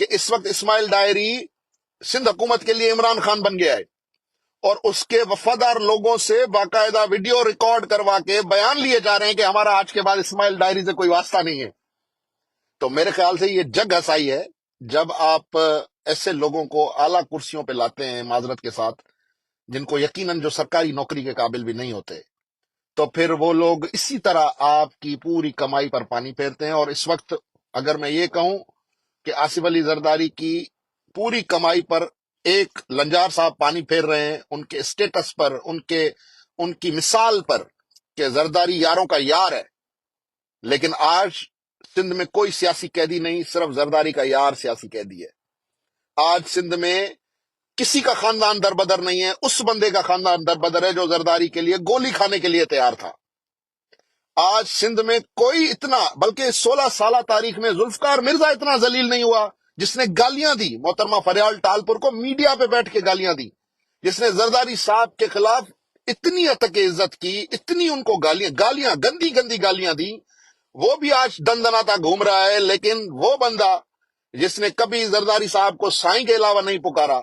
اس وقت اسماعیل ڈائری سندھ حکومت کے لیے عمران خان بن گیا ہے، اور اس کے وفادار لوگوں سے باقاعدہ ویڈیو ریکارڈ کروا کے بیان لیے جا رہے ہیں کہ ہمارا آج کے بعد اسماعیل ڈائری سے کوئی واسطہ نہیں ہے۔ تو میرے خیال سے یہ جگ ہسائی ہے جب آپ ایسے لوگوں کو اعلیٰ کرسیوں پہ لاتے ہیں، معذرت کے ساتھ، جن کو یقیناً جو سرکاری نوکری کے قابل بھی نہیں ہوتے، تو پھر وہ لوگ اسی طرح آپ کی پوری کمائی پر پانی پھیرتے ہیں۔ اور اس وقت اگر میں یہ کہوں کہ آصف علی زرداری کی پوری کمائی پر ایک لنجار صاحب پانی پھیر رہے ہیں، ان کے اسٹیٹس پر، ان کی مثال پر کہ زرداری یاروں کا یار ہے، لیکن آج سندھ میں کوئی سیاسی قیدی نہیں، صرف زرداری کا یار سیاسی قیدی ہے۔ آج سندھ میں کسی کا خاندان در بدر نہیں ہے، اس بندے کا خاندان در بدر ہے جو زرداری کے لیے گولی کھانے کے لیے تیار تھا۔ آج سندھ میں کوئی اتنا، بلکہ 16 سالہ تاریخ میں ذوالفقار مرزا اتنا ذلیل نہیں ہوا جس نے گالیاں دی محترمہ فریال ٹالپور کو، میڈیا پہ بیٹھ کے گالیاں دی، جس نے زرداری صاحب کے خلاف اتنی عتق عزت کی، اتنی ان کو گالیاں گندی گندی گالیاں دی، وہ بھی آج دندناتا گھوم رہا ہے۔ لیکن وہ بندہ جس نے کبھی زرداری صاحب کو سائیں کے علاوہ نہیں پکارا،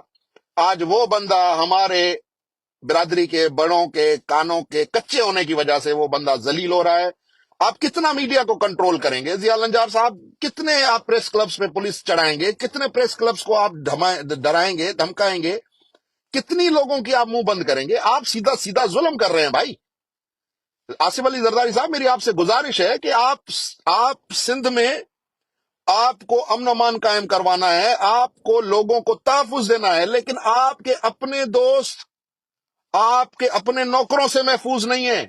آج وہ بندہ ہمارے برادری کے بڑوں کے کانوں کے کچے ہونے کی وجہ سے وہ بندہ ذلیل ہو رہا ہے۔ آپ کتنا میڈیا کو کنٹرول کریں گے؟ ضیاء لنجار صاحب، کتنے آپ پریس کلبز پہ پولیس چڑھائیں گے؟ کتنے پریس کلبز کو آپ ڈرائیں گے، دھمکائیں گے؟ کتنی لوگوں کی آپ منہ بند کریں گے؟ آپ سیدھا سیدھا ظلم کر رہے ہیں بھائی۔ آصف علی زرداری صاحب، میری آپ سے گزارش ہے کہ آپ سندھ میں آپ کو امن و امان قائم کروانا ہے، آپ کو لوگوں کو تحفظ دینا ہے، لیکن آپ کے اپنے دوست، آپ کے اپنے نوکروں سے محفوظ نہیں ہیں۔